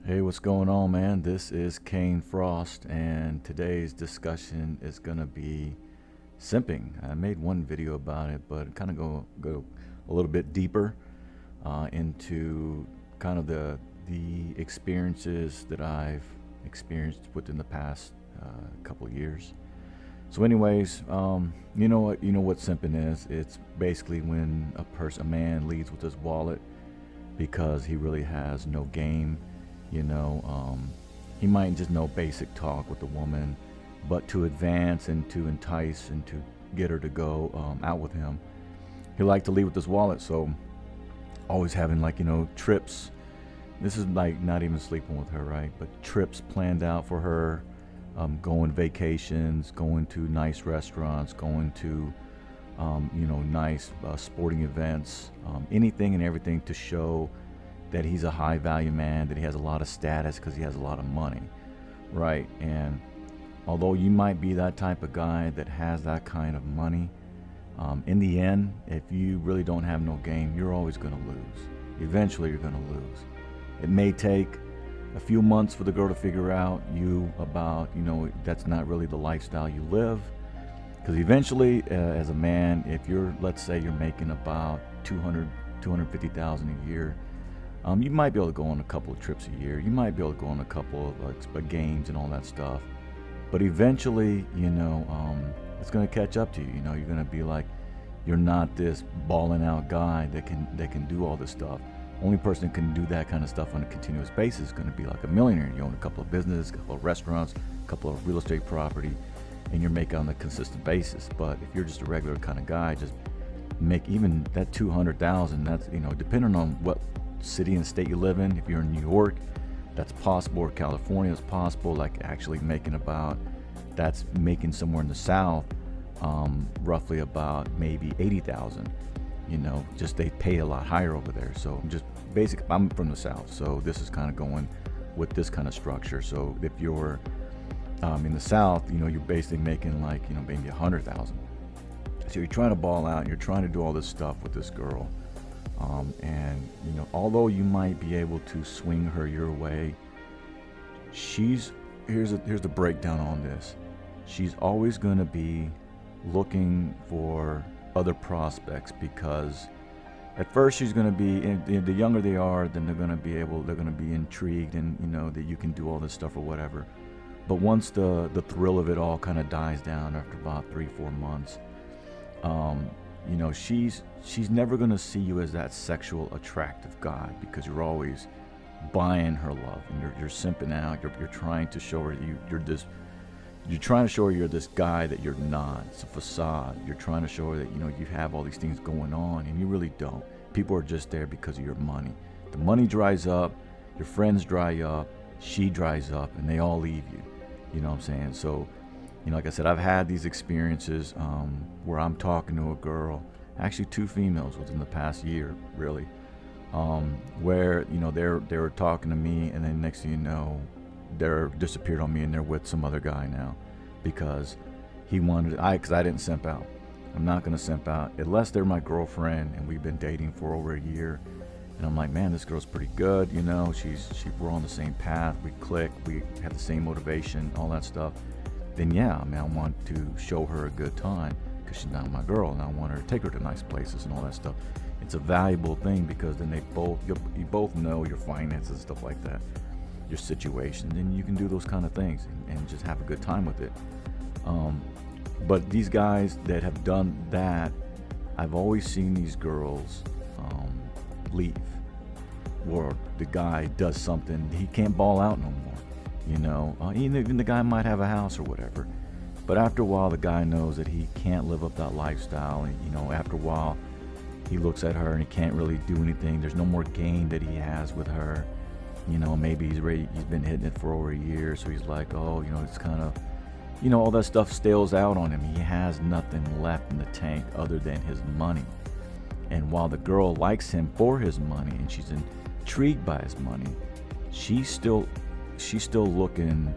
Hey, what's going on, man? This is Kane Frost, and today's discussion is gonna be simping. I made one video about it, but kind of go a little bit deeper into kind of the experiences that I've experienced within the past couple of years. So, anyways, you know what simping is. It's basically when a man leads with his wallet because he really has no game. You know, he might just know basic talk with the woman, but to advance and to entice and to get her to go out with him, he liked to leave with his wallet. So always having trips. This is like not even sleeping with her, right? But trips planned out for her, going vacations, going to nice restaurants, going to nice sporting events, anything and everything to show that he's a high value man, that he has a lot of status because he has a lot of money, right? And although you might be that type of guy that has that kind of money, in the end, if you really don't have no game, you're always going to lose. Eventually, you're going to lose. It may take a few months for the girl to figure out that's not really the lifestyle you live. Because eventually, as a man, if let's say you're making about 250,000 a year, you might be able to go on a couple of trips a year. You might be able to go on a couple of games and all that stuff. But eventually, it's going to catch up to you. You know, you're going to be like, you're not this balling out guy that can do all this stuff. Only person that can do that kind of stuff on a continuous basis is going to be like a millionaire. You own a couple of businesses, a couple of restaurants, a couple of real estate property, and you're making on a consistent basis. But if you're just a regular kind of guy, just make even that 200,000. That's depending on what city and state you live in. If you're in New York, that's possible. Or California is possible. Like actually that's making somewhere in the South, roughly about maybe 80,000. Just they pay a lot higher over there. So I'm from the South, so this is kind of going with this kind of structure. So if you're in the South, you're basically making maybe 100,000. So you're trying to ball out, you're trying to do all this stuff with this girl, and although you might be able to swing her your way, here's the breakdown on this. She's always going to be looking for other prospects, because at first she's going to be, the younger they are, then they're going to be intrigued, and that you can do all this stuff or whatever. But once the thrill of it all kind of dies down after about 3-4 months, she's never going to see you as that sexual attractive guy, because you're always buying her love, and you're simping out. You're trying to show her you're trying to show her you're this guy that you're not. It's a facade. You're trying to show her that you have all these things going on, and you really don't. People are just there because of your money. The money dries up, your friends dry up, she dries up, and they all leave you. You know what I'm saying? So, like I said, I've had these experiences where I'm talking to a girl, actually two females within the past year, really, where they were talking to me, and then next thing you know, they're disappeared on me, and they're with some other guy now, because because I didn't simp out. I'm not gonna simp out unless they're my girlfriend and we've been dating for over a year, and I'm like, man, this girl's pretty good. We're on the same path. We click. We have the same motivation, all that stuff. Then yeah, I mean, I want to show her a good time because she's not my girl, and I want her to take her to nice places and all that stuff. It's a valuable thing, because then you both know your finances and stuff like that, your situation, and you can do those kind of things and just have a good time with it. But these guys that have done that, I've always seen these girls leave, or the guy does something, he can't ball out no more. Even the guy might have a house or whatever, but after a while the guy knows that he can't live up that lifestyle, and after a while he looks at her and he can't really do anything. There's no more game that he has with her. Maybe he's been hitting it for over a year, so he's like, oh, it's kind of, all that stuff stales out on him. He has nothing left in the tank other than his money. And while the girl likes him for his money and she's intrigued by his money, she's still looking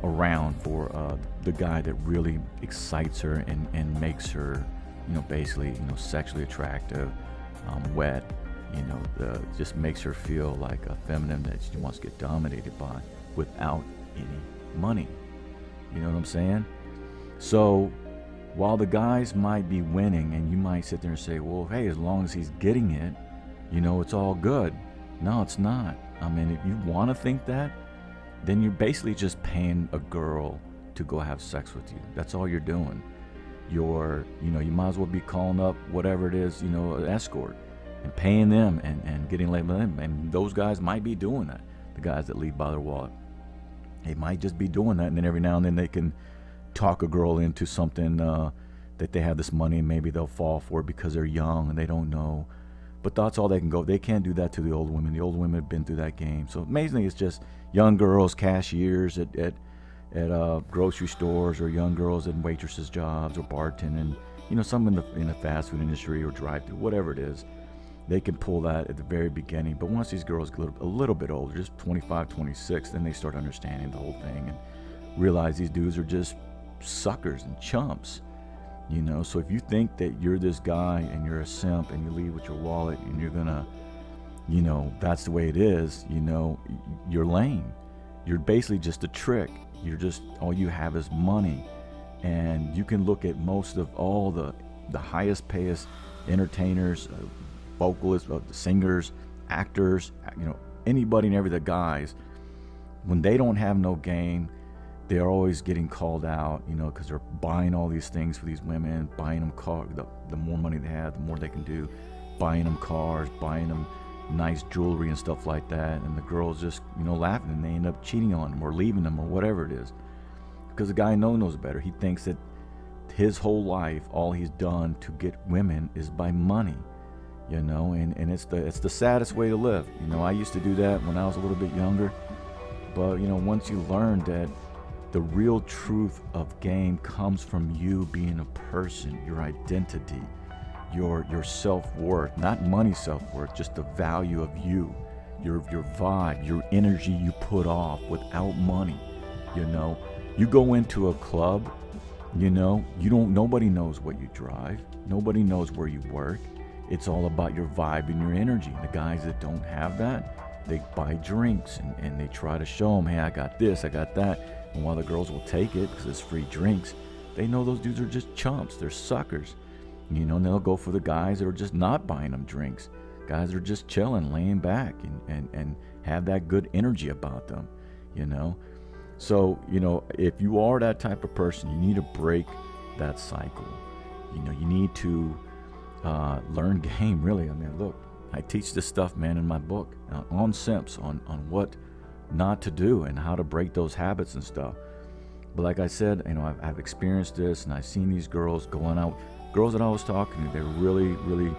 around for the guy that really excites her and makes her, basically, sexually attractive, wet, Just makes her feel like a feminine that she wants to get dominated by without any money. You know what I'm saying? So while the guys might be winning, and you might sit there and say, well, hey, as long as he's getting it, it's all good. No, it's not. I mean, if you want to think that, then you're basically just paying a girl to go have sex with you. That's all you're doing. You might as well be calling up whatever it is, an escort, and paying them and getting laid with them. And those guys might be doing that. The guys that lead by their wallet, they might just be doing that, and then every now and then they can talk a girl into something that they have this money, and maybe they'll fall for it because they're young and they don't know. But that's all they can go. They can't do that to the old women. The old women have been through that game. So amazingly, it's just young girls, cashiers at grocery stores, or young girls in waitresses' jobs, or bartending. Some in the fast food industry or drive-through, whatever it is. They can pull that at the very beginning. But once these girls get a little bit older, just 25, 26, then they start understanding the whole thing and realize these dudes are just suckers and chumps. So if you think that you're this guy and you're a simp and you leave with your wallet and you're gonna, that's the way it is, you're lame. You're basically just a trick. You're just, all you have is money. And you can look at most of all the highest payest entertainers, vocalists, singers, actors, anybody and every the guys, when they don't have no game, they're always getting called out, because they're buying all these things for these women, buying them cars. The more money they have, the more they can do, buying them cars, buying them nice jewelry and stuff like that. And the girls just, laughing, and they end up cheating on them or leaving them or whatever it is. Because the guy knows better. He thinks that his whole life, all he's done to get women is by money, and it's the saddest way to live. I used to do that when I was a little bit younger. But, once you learn that the real truth of game comes from you being a person, your identity, your self-worth, not money self-worth, just the value of you, your vibe, your energy you put off without money. You go into a club, nobody knows what you drive, nobody knows where you work. It's all about your vibe and your energy. The guys that don't have that, they buy drinks and they try to show them, hey, I got this, I got that. And while the girls will take it because it's free drinks, they know those dudes are just chumps. They're suckers. And they'll go for the guys that are just not buying them drinks. Guys that are just chilling, laying back, and have that good energy about them, So, if you are that type of person, you need to break that cycle. You need to learn game, really. I mean, look, I teach this stuff, man, in my book on simps, on what not to do and how to break those habits and stuff. But like I said, I've experienced this, and I've seen these girls going out. Girls that I was talking to, they really, really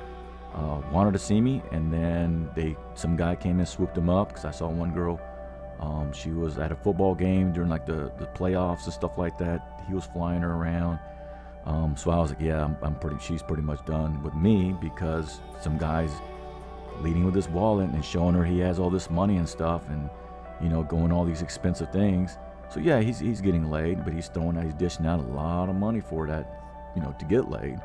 wanted to see me, and then some guy came and swooped them up, because I saw one girl. She was at a football game during like the playoffs and stuff like that. He was flying her around. So I was like, yeah, she's pretty much done with me, because some guy's leading with his wallet and showing her he has all this money and stuff, and going all these expensive things. So yeah, he's getting laid, but he's dishing out a lot of money for that, to get laid,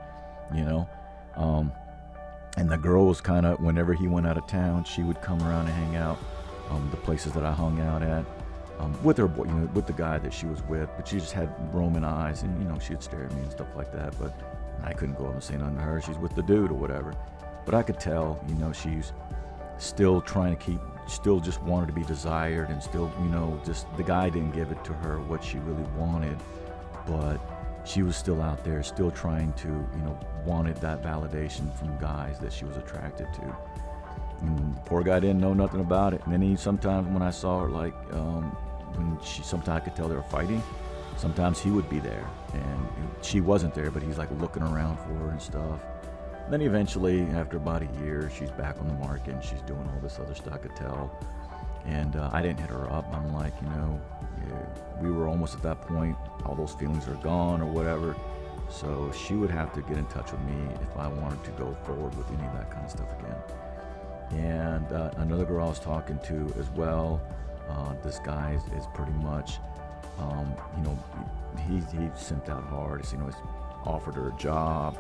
and the girl was kind of, whenever he went out of town, she would come around and hang out, the places that I hung out at, with her boy, with the guy that she was with, but she just had roaming eyes, and she'd stare at me and stuff like that, but I couldn't go up and say nothing to her. She's with the dude or whatever, but I could tell, she's still still just wanted to be desired, and still, just the guy didn't give it to her what she really wanted, but she was still out there, still trying to, wanted that validation from guys that she was attracted to. And the poor guy didn't know nothing about it. And then sometimes when I saw her, like, sometimes I could tell they were fighting. Sometimes he would be there, and she wasn't there, but he's like looking around for her and stuff. Then eventually, after about a year, she's back on the market and she's doing all this other stuff, I could tell. And I didn't hit her up. I'm like, we were almost at that point. All those feelings are gone or whatever. So she would have to get in touch with me if I wanted to go forward with any of that kind of stuff again. And another girl I was talking to as well, this guy is pretty much, he simped out hard. It's offered her a job,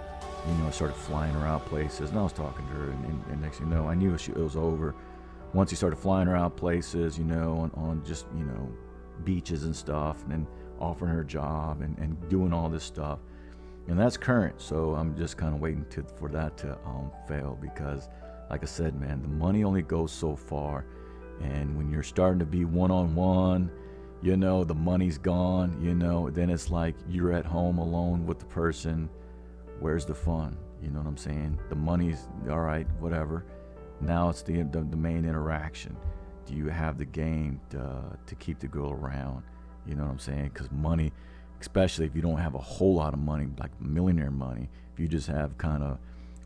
started flying her out places. And I was talking to her, and next thing you know, I knew it was over. Once he started flying her out places, on just, beaches and stuff, and then offering her a job and doing all this stuff. And that's current. So I'm just kind of waiting for that to fail, because like I said, man, the money only goes so far. And when you're starting to be one-on-one, the money's gone, then it's like you're at home alone with the person. Where's the fun? You know what I'm saying? The money's all right, whatever. Now it's the main interaction. Do you have the game to keep the girl around? You know what I'm saying? Because money, especially if you don't have a whole lot of money, like millionaire money, if you just have kind of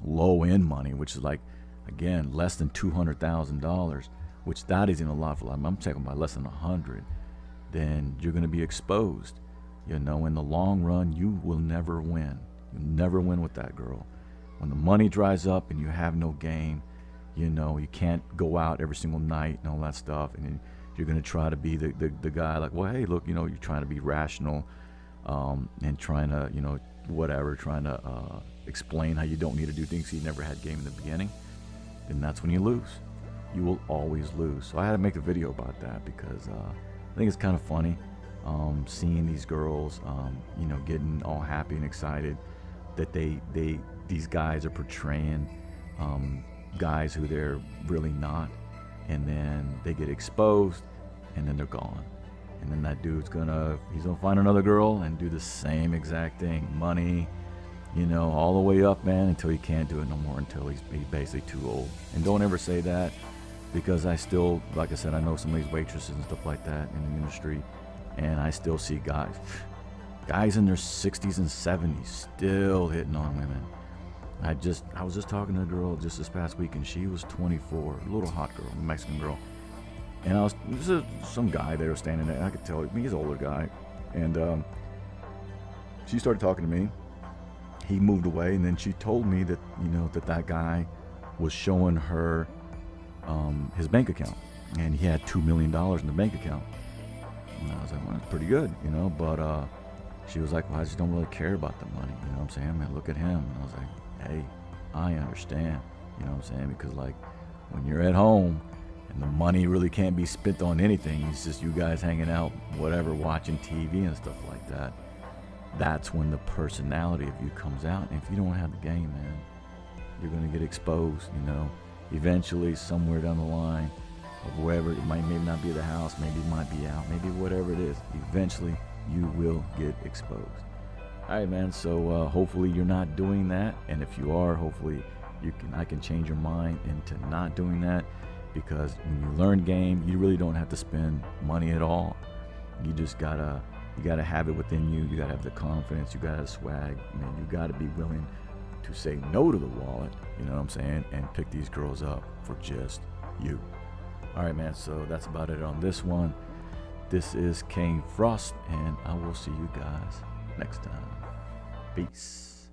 low-end money, which is like, again, less than $200,000, which that isn't a lot for life. I'm talking about less than 100. Then you're going to be exposed. In the long run, you will never win. You'll never win with that girl. When the money dries up and you have no game, you can't go out every single night and all that stuff, and then you're going to try to be the guy like, well, hey, look, you're trying to be rational, and trying to, trying to explain how you don't need to do things. So you never had game in the beginning. Then that's when you lose. You will always lose. So I had to make a video about that, because I think it's kind of funny, seeing these girls, getting all happy and excited that these guys are portraying guys who they're really not, and then they get exposed, and then they're gone. And then that dude's he's gonna find another girl and do the same exact thing. Money, all the way up, man, until he can't do it no more, until he's basically too old. And don't ever say that, because I still, like I said, I know some of these waitresses and stuff like that in the industry, and I still see guys in their 60s and 70s still hitting on women. I was just talking to a girl just this past week, and she was 24, a little hot girl, a Mexican girl. And some guy there was standing there, and I could tell he's an older guy. And she started talking to me. He moved away, and then she told me that, that guy was showing her his bank account, and he had $2 million in the bank account. And I was like, well, that's pretty good, but she was like, well, I just don't really care about the money, you know what I'm saying? I mean, look at him. And I was like, hey, I understand, you know what I'm saying? Because like, when you're at home and the money really can't be spent on anything, it's just you guys hanging out, whatever, watching TV and stuff like that, that's when the personality of you comes out. And if you don't have the game, man, you're going to get exposed, eventually somewhere down the line of wherever. It might maybe not be the house, maybe it might be out, maybe whatever it is, eventually you will get exposed. All right, man, so hopefully you're not doing that, and if you are, hopefully I can change your mind into not doing that, because when you learn game, you really don't have to spend money at all. You just gotta have it within you. You gotta have the confidence, you gotta have the swag, man. You gotta be willing to say no to the wallet, you know what I'm saying, and pick these girls up for just you. All right, man, so that's about it on this one. This is Kane Frost, and I will see you guys next time. Peace.